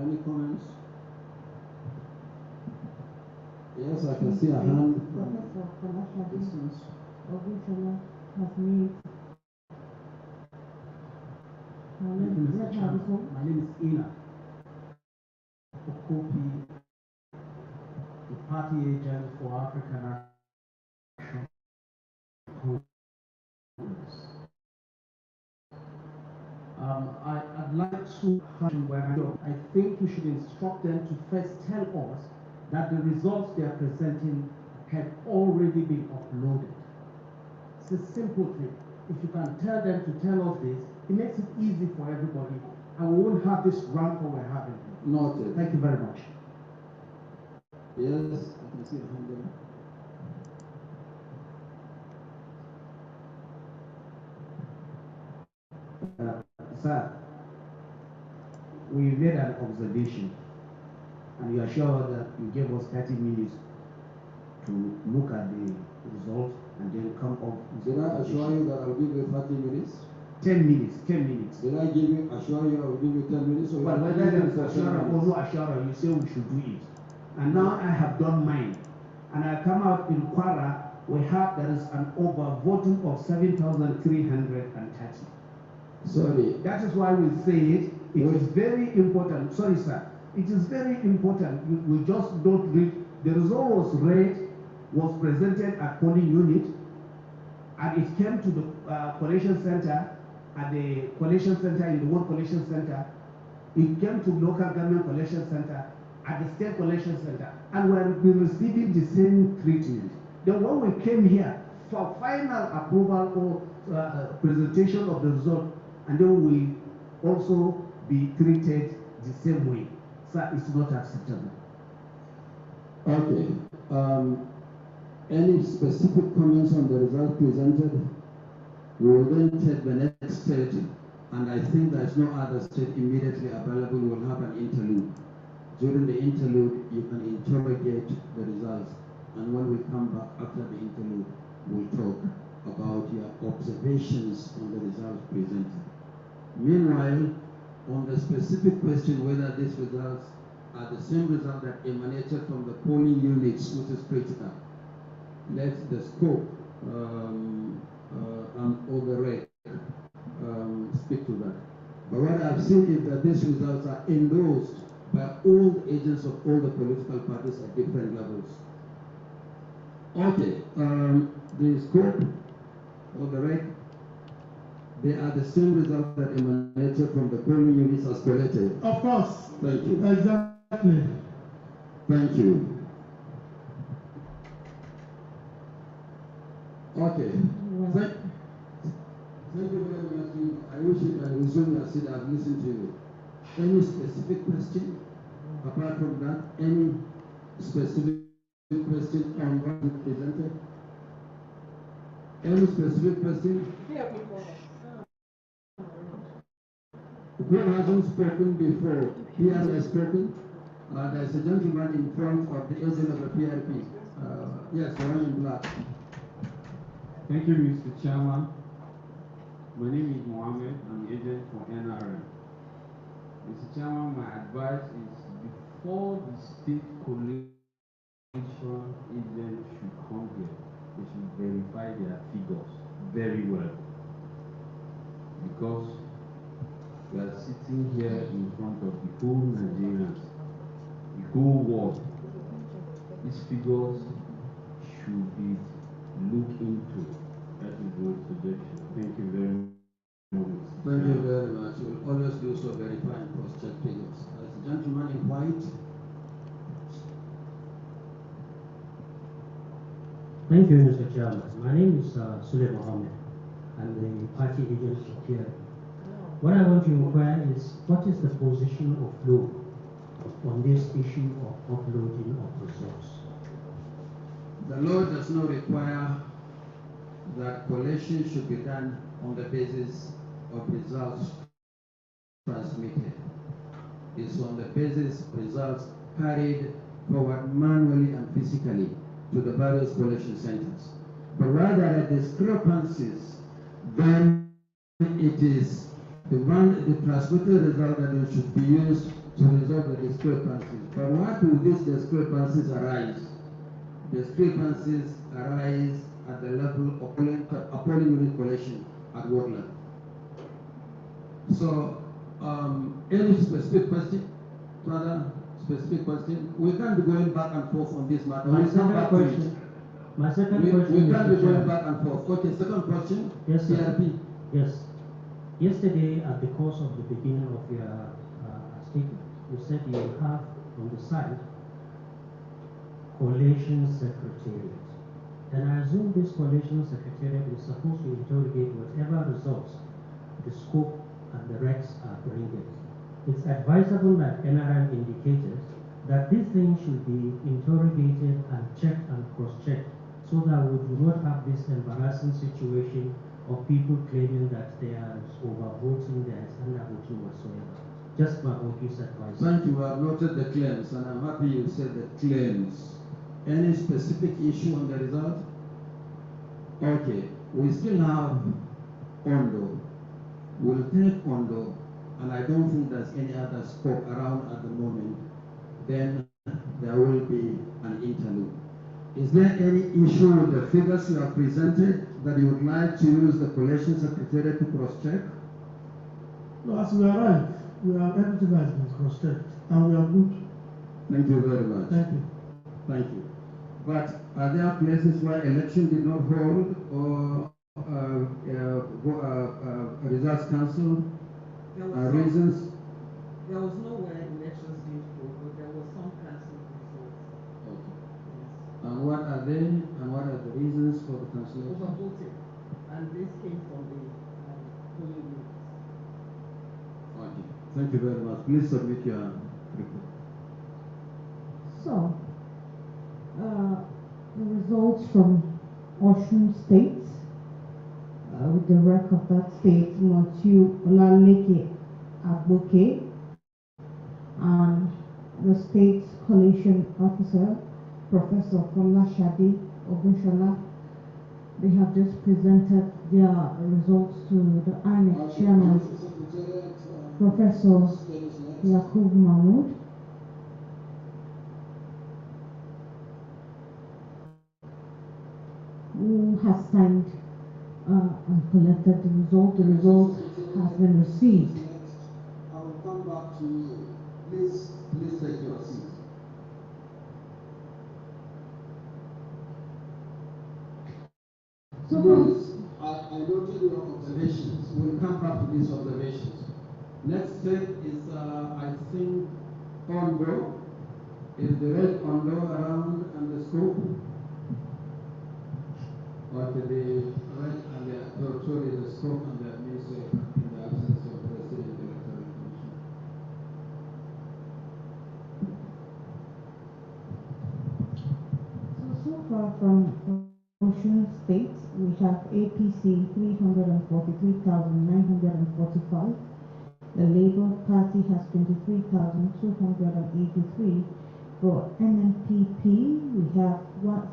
[SPEAKER 2] any comments? Yes, I can see a hand from distance.
[SPEAKER 9] Has made.
[SPEAKER 11] My name is Ina Okopi, the party agent for African National Congress. I'd like to where I think we should instruct them to first tell us
[SPEAKER 10] that the results they are presenting had already been uploaded. It's a simple thing. If you can tell them to tell us this, it makes it easy for everybody, and we won't have this rancor we're having.
[SPEAKER 2] Noted.
[SPEAKER 10] Thank you very much.
[SPEAKER 2] Yes, I can see the hand there.
[SPEAKER 12] Sir, we made an observation, and you are sure that you gave us 30 minutes to look at the result and then come up with.
[SPEAKER 2] Did I assure you that I'll give you 30 minutes?
[SPEAKER 12] 10 minutes, 10 minutes.
[SPEAKER 2] Did I assure you I will give you 10 minutes? Or
[SPEAKER 12] well, whether there is assurance or no assurance, you say we should do it. And now I have done mine. And I come out in Kwara, we have, there is an overvoting of 7,330.
[SPEAKER 2] Sorry.
[SPEAKER 12] That is why we say it is very important. Sorry, sir. It is very important. We just don't read. The result was read, was presented at polling unit, and it came to the collation center, at the collation center, in the World Collation Center. It came to local government collection center, at the state collection center, and we have been receiving the same treatment. Then when we came here for final approval or presentation of the result, and then we also be treated the same way. Sir, it's not acceptable.
[SPEAKER 2] Okay. Any specific comments on the result presented? We will then take the next state, and I think there is no other state immediately available. We will have an interlude. During the interlude, you can interrogate the results, and when we come back after the interlude, we'll talk about your observations on the results presented. Meanwhile, on the specific question whether these results are the same result that emanated from the polling units, which is critical, let the scope and overrate speak to that. But what I've seen is that these results are endorsed by all the agents of all the political parties at different levels. Okay, the scope of the rate, they are the same results that emanated from the polling units as collected.
[SPEAKER 13] Of course.
[SPEAKER 2] Thank you.
[SPEAKER 13] Exactly.
[SPEAKER 2] Thank you. Okay. Thank you very much. I wish you can resume your seat. I've listened to you. Any specific question? Apart from that, any specific question on what you presented? Any specific question? Who hasn't spoken before? He has spoken. There's a gentleman in front of the agent of the PRP. Yes, the one in black.
[SPEAKER 15] Thank you, Mr. Chairman. My name is Mohammed. I'm the agent for NRM. Mr. Chairman, my advice is before the state collation agent should come here, they should verify their figures very well. Because we are sitting here in front of the whole Nigerians, the whole world. These figures should be looked into. That is my suggestion. Thank you very much.
[SPEAKER 2] Thank you very much. We'll always do so, verify and cross-check figures. As the gentleman in white.
[SPEAKER 16] Thank you, Mr. Chairman. My name is Sule Mohammed. I'm the party agent here. What I want to inquire is, what is the position of law on this issue of uploading of results?
[SPEAKER 2] The law does not require that collation should be done on the basis of results transmitted. It's on the basis of results carried forward manually and physically to the various collection centers. But where there are discrepancies, then it is the transmitted result that should be used to resolve the discrepancies. But where do these discrepancies arise? Discrepancies arise at the level of polling unit collection at Woodland. So, any specific question? Further specific question? We can't be going back and forth on this matter.
[SPEAKER 16] My second question. My second question.
[SPEAKER 2] We can't be going back and forth. Okay, second question.
[SPEAKER 16] Yes, sir.
[SPEAKER 2] PRP.
[SPEAKER 16] Yes. Yesterday, at the course of the beginning of your statement, you said you have on the side Collation Secretariat. And I assume this Collation Secretariat is supposed to interrogate whatever results the scope and the recs are bringing. It's advisable, like NRM indicated, that these things should be interrogated and checked and cross-checked so that we do not have this embarrassing situation of people claiming that there is overvoting, there is undervoting whatsoever. Just my own piece of advice.
[SPEAKER 2] Thank you. I've noted the claims, and I'm happy you said the claims. Any specific issue on the result? Okay. We still have Ondo. We'll take Ondo, and I don't think there's any other scope around at the moment. Then there will be an interlude. Is there any issue with the figures you have presented that you would like to use the Collation Secretariat to cross-check?
[SPEAKER 13] No, as we arrive, we have everything has been cross-checked, and we are good.
[SPEAKER 2] Thank you very much.
[SPEAKER 13] Thank you.
[SPEAKER 2] Thank you. But are there places where election did not hold or results cancelled? Reasons?
[SPEAKER 14] There was nowhere elections didn't hold, but there was some cancelled results.
[SPEAKER 2] Okay. Yes. And what are they? And what are the reasons for the cancellation?
[SPEAKER 14] Overvoted. And this came from the polling units.
[SPEAKER 2] Okay. Thank you very much. Please submit your report.
[SPEAKER 9] So, the results from Osun State, with the rec of that state, Matthew Olaleke Agboke, and the state's coalition officer, Professor Folashade Ogunshola. They have just presented their results to the INEC chairman, Professor Yakub Mahmoud. Who has signed and collected the result. The result has been received.
[SPEAKER 2] I will come back to you. Please take your seat.
[SPEAKER 9] So
[SPEAKER 2] I noted your observations. We'll come back to these observations. Next step is, I think, Ondo. Is the red Ondo around and the scope? Okay, the red and the scope and the administrator in the absence of the President Electoral Commission.
[SPEAKER 9] So far from Osun State, we have APC 343,945. The Labour Party has 23,283. For NNPP, we have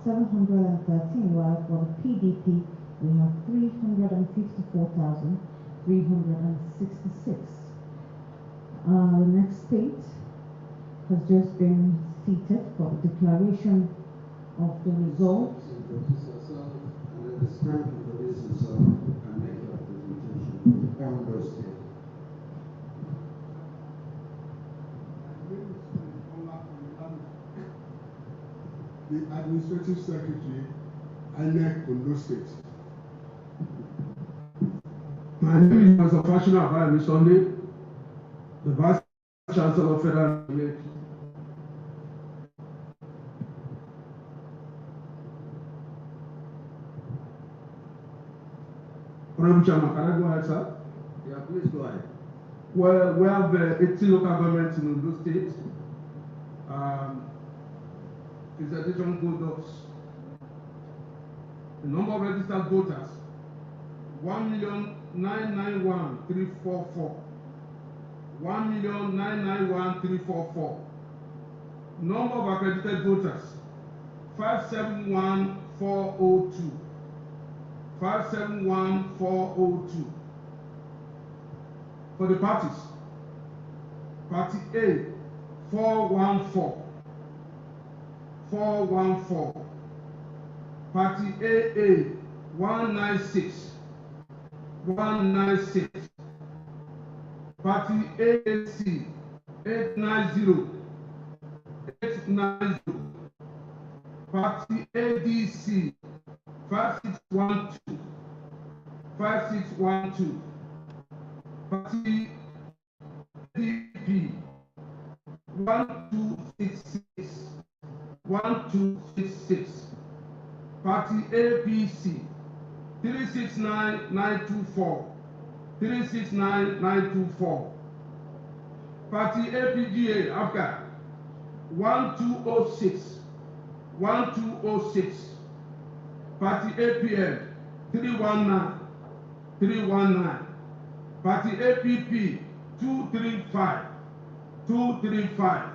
[SPEAKER 9] 713, while for the PDP, we have 354,366. The next state has just been seated for the declaration of the results.
[SPEAKER 2] Introduce yourself and let the scope introduce himself and make your presentation on those states.
[SPEAKER 17] The Administrative Secretary, INEC Ondo State. My name is Mr. Fashina Abayemi Sunday, the Vice Chancellor of Federal INEC. Honorable Chairman, can I go ahead, sir?
[SPEAKER 2] Yeah, please go ahead.
[SPEAKER 17] Well, we have 18 local governments in Ondo State. Presentation goes. The number of registered voters, 1,991,344. 1,991,344. Number of accredited voters, 571,402. 571,402. For the parties, Party A, 414. 414. Party AA, 196. 196. Party ANC, 890. 890. Party ADC, 5612. 5612. Party DP, 1266. 1266. Party APC 369924. 369924. Party APGA AFGA 1206. 1206. Party APM 319. 319. Party APP 235. 235.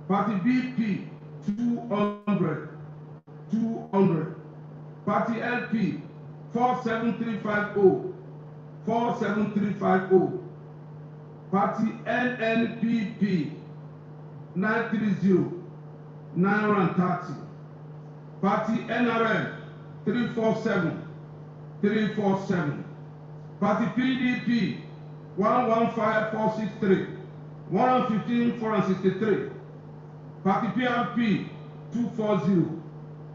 [SPEAKER 17] Party BP 200. 200. Party LP 47350. 47350. Party NNPP 930. 930. Party NRM 347. 347. Party PDP 115463. 115,463. Party PRP 240.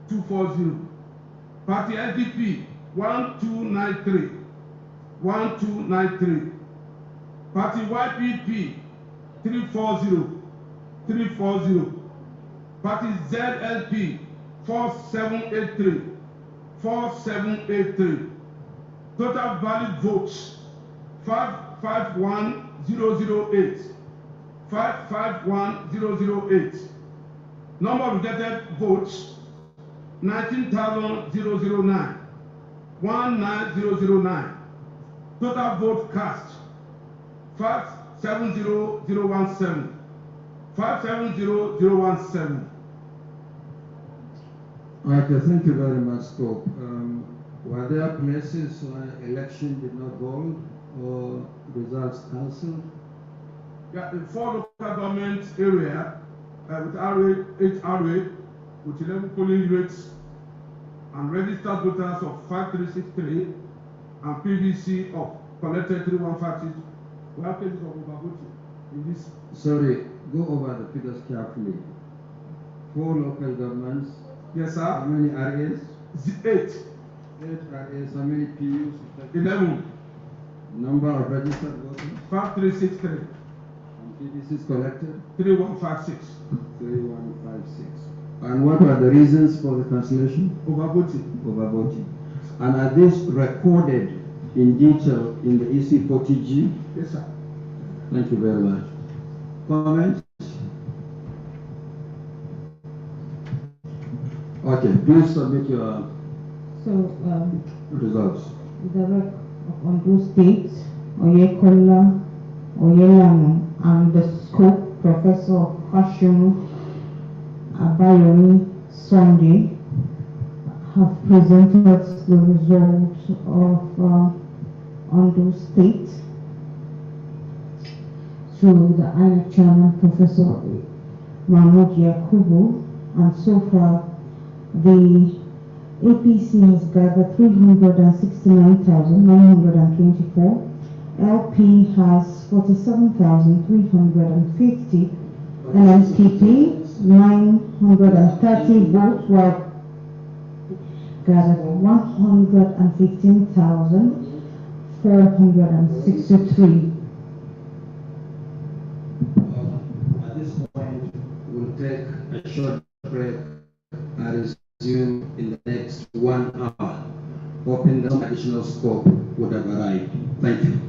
[SPEAKER 17] 240. Party SDP 1293. 1293. Party YPP 340. 340. Party ZLP 4783. 4783. Total valid votes 551008. 551008. Number of rejected votes 19,009. 19009. Total vote cast 570017. 570017.
[SPEAKER 2] Okay, thank you very much, Scope. Were there places where election did not hold or results cancelled?
[SPEAKER 17] Yeah, in 4 local government area with RA, 8 RA, with 11 polling units and registered voters of 5363 and PVC of collected 3156. We have cases of overvoting in this.
[SPEAKER 2] Sorry, go over the figures carefully. 4 local governments.
[SPEAKER 17] Yes, sir.
[SPEAKER 2] How many RAs?
[SPEAKER 17] 8.
[SPEAKER 2] 8 RAs. How many PUs?
[SPEAKER 17] 11.
[SPEAKER 2] Number of registered voters?
[SPEAKER 17] 5363.
[SPEAKER 2] And PVCs collected?
[SPEAKER 17] 3156.
[SPEAKER 2] 3156. And what were the reasons for the cancellation?
[SPEAKER 17] Overvoting.
[SPEAKER 2] Overvoting. And are these recorded in detail in the EC40G?
[SPEAKER 17] Yes, sir.
[SPEAKER 2] Thank you very much. Comments? Okay, please submit your results.
[SPEAKER 9] The rec of Ondo State, Oyekola, Oyelamo, and the Scope Professor Hashim Abayomi Sunday have presented the results of Ondo State to the INEC Chairman Professor Mahmoud Yakubu, and so far the APC has gathered 369,924. LP has 47,350. NSPP 930 votes were gathered 115,463.
[SPEAKER 2] At this point, we'll take a short break and resume in the next 1 hour, hoping that some additional scope would have arrived. Thank you.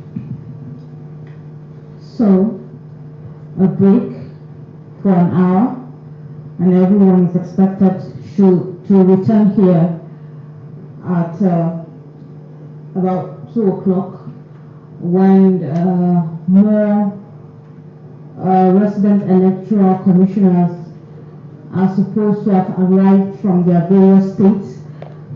[SPEAKER 9] So, a break for an hour, and everyone is expected to return here at about 2 o'clock when more resident electoral commissioners are supposed to have arrived from their various states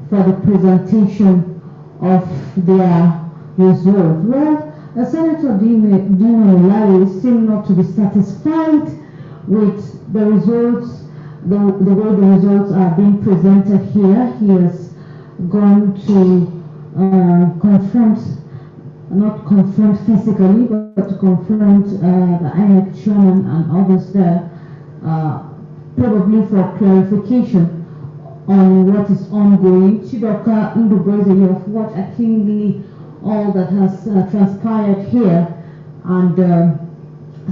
[SPEAKER 9] for the presentation of their results. Well, Senator Dino Melaye seemed not to be satisfied with the results, the way the results are being presented here. He has gone to not confront physically, but to confront the INEC chairman and others there, probably for clarification on what is ongoing. Chidoka Nduboise, you have watched keenly all that has transpired here, and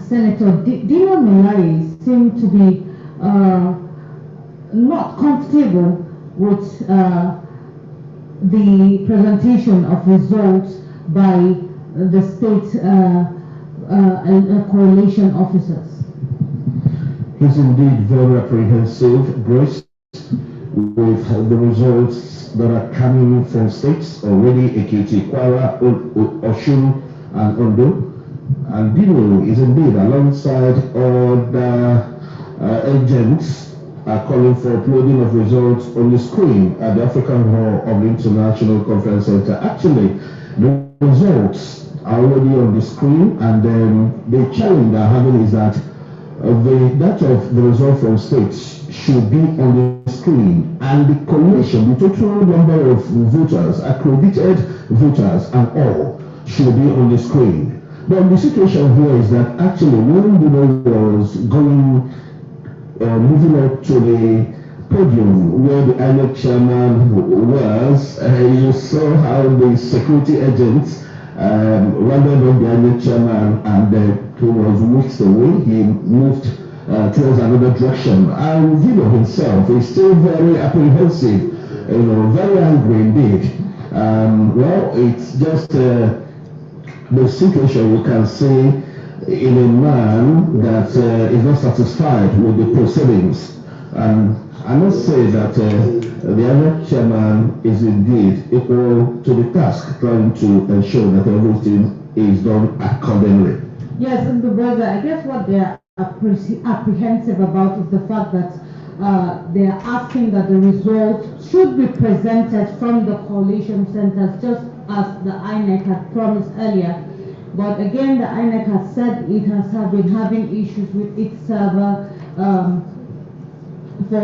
[SPEAKER 9] Senator Dino Melaye seemed to be not comfortable with the presentation of results by the state coalition officers.
[SPEAKER 18] He's indeed very apprehensive, Grace, with the results that are coming from states already, Ekiti, Kwara, Oshun, and Ondo. And Dino is indeed, alongside other agents, are calling for uploading of results on the screen at the African Hall of the International Conference Center. Actually, the results are already on the screen, and the challenge they're having is that that of the result from states should be on the screen, and the collation, the total number of voters, accredited voters and all, should be on the screen. But the situation here is that actually when Dino was going moving up to the podium where the INEC chairman was, you saw how the security agents rounded up the INEC chairman, and he was whisked away. He moved towards another direction. And Dino himself is still very apprehensive, very angry indeed. Well, it's just the situation you can see in a man that is not satisfied with the proceedings. And I must say that the INEC chairman is indeed equal to the task, trying to ensure that everything is done accordingly.
[SPEAKER 9] Yes, and brother, I guess what they are apprehensive about is the fact that they are asking that the results should be presented from the coalition centers, just as the INEC had promised earlier. But again, the INEC has said it has been having issues with its server for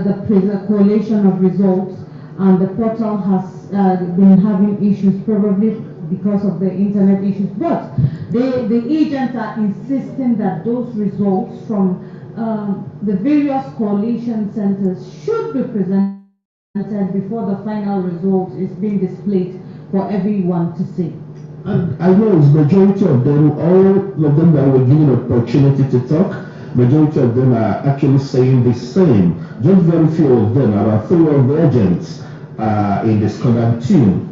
[SPEAKER 9] the collation of results, and the portal has been having issues, probably because of the internet issues. But the agents are insisting that those results from the various coalition centers should be presented before the final result is being displayed for everyone to see.
[SPEAKER 18] And I know it's majority of them, all of them that were given an opportunity to talk, majority of them are actually saying the same. Just very few of them, about 3 of the agents in this discordant tune.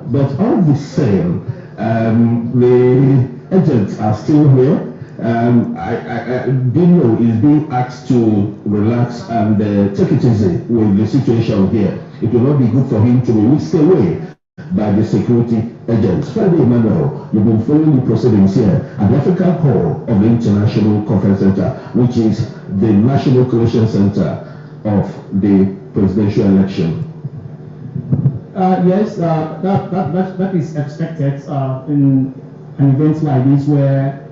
[SPEAKER 18] But all the same, the agents are still here. Dino is being asked to relax and take it easy with the situation here. It will not be good for him to be whisked away by the security agents. Friday Emmanuel, you've been following the proceedings here at the African Hall of the International Conference Center, which is the National Coalition Center of the presidential election.
[SPEAKER 19] Yes, that is expected in an event like this, where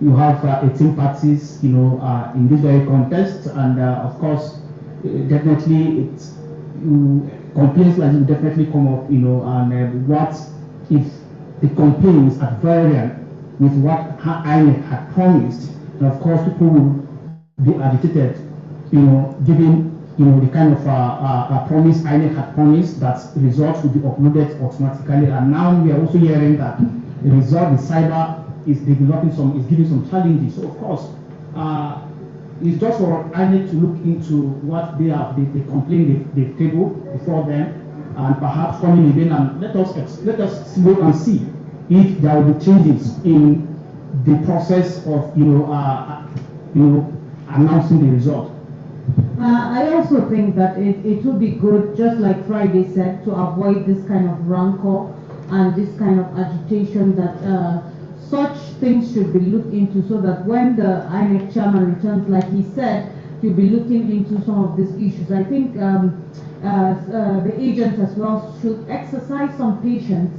[SPEAKER 19] you have 18 parties, in this very contest, and of course, definitely complaints like this definitely come up, and what if the complaints are variant with what INEC had promised, and of course people will be agitated, giving the kind of promise INEC had promised that results will be uploaded automatically, and now we are also hearing that the result, the cyber is giving some challenges. So of course, it's just for INEC to look into what they complain they've tabled before them, and perhaps coming again and let us wait and see if there will be changes in the process of announcing the result.
[SPEAKER 9] I also think that it would be good, just like Friday said, to avoid this kind of rancor and this kind of agitation, that such things should be looked into, so that when the INEC chairman returns, like he said, he'll be looking into some of these issues. I think the agents as well should exercise some patience,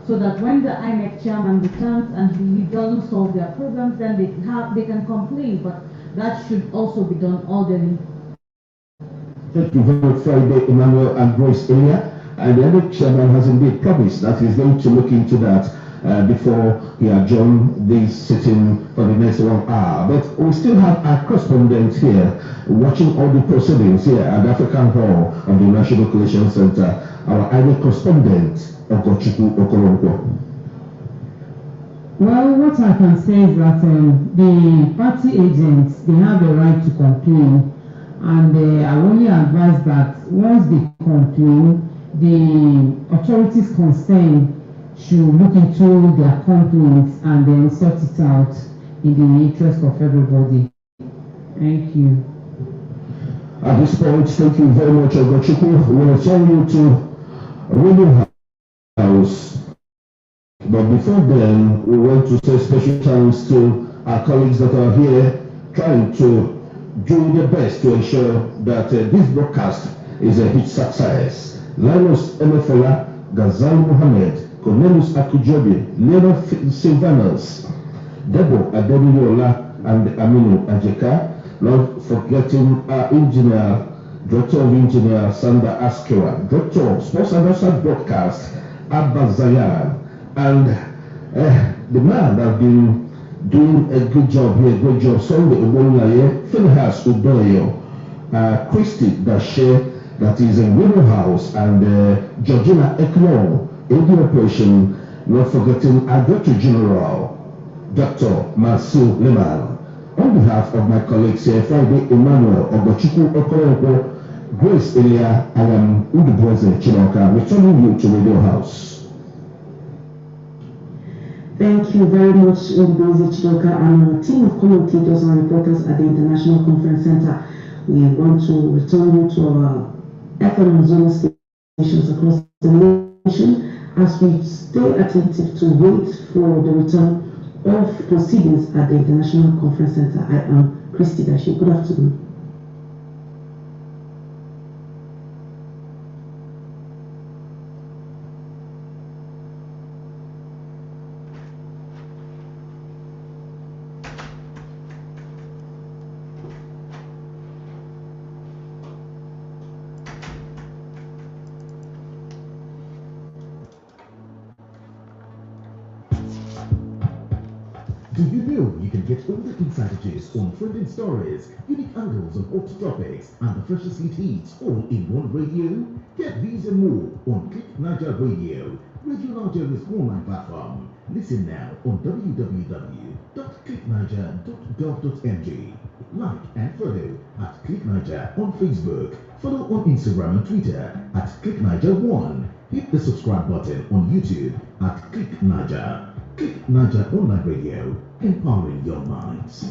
[SPEAKER 9] so that when the INEC chairman returns and he doesn't solve their problems, then they can complain, but that should also be done orderly.
[SPEAKER 18] Thank you very much, Friday, Emmanuel, and Grace area. And the INEC chairman has indeed promised that he's going to look into that before he adjourns this sitting for the next 1 hour. But we still have our correspondent here watching all the proceedings here at the African Hall of the National Coalition Center. Our INEC correspondent, Okochukwu Okoronkwo.
[SPEAKER 20] Well, what I can say is that the party agents, they have a right to complain, And I only advise that once they complain, the authorities concerned should look into their complaints and then sort it out in the interest of everybody. Thank you.
[SPEAKER 18] At this point, thank you very much, Ogochukwu. We will return you to Radio House. But before then, we want to say special thanks to our colleagues that are here trying to do their best to ensure that this broadcast is a huge success. Linus Emefola, Ghazal Mohammed, Cornelius Akujobi, Leonard Silvanus, Debo Adebiyola, and Aminu Ajeka. Not forgetting our engineer, Director of Engineer Sanda Askera, Director of Sports and National Broadcast, Abba Zayan, and the man that has been doing a good job here, great job, Sunday Obonlaye, Finhas Udoyo, Christy Dashe, that is in Widow House, and Georgina Eklon, in the operation, not forgetting our Director General, Dr. Masu Leman. On behalf of my colleagues here, Friday Emmanuel Ogochukwu Okoronko, Grace Elia, I am Uduboze Chinoka, returning you to Radio House.
[SPEAKER 21] Thank you very much, Uduboze Chinoka, and our team of commentators and reporters at the International Conference Center. We want to return you to our FM and zone stations across the nation as we stay attentive to wait for the return of proceedings at the International Conference Center. I am Christy Dashi. Good afternoon.
[SPEAKER 22] Do you know you can get all the insights on trending stories, unique angles on hot topics, and the freshest hits all in one radio? Get these and more on Click Niger Radio. Radio Niger is online platform. Listen now on www.clickniger.gov.ng. Like and follow at Click Niger on Facebook. Follow on Instagram and Twitter at Click Niger1. Hit the subscribe button on YouTube at Click Niger. Click Niger Online Radio, empowering your minds.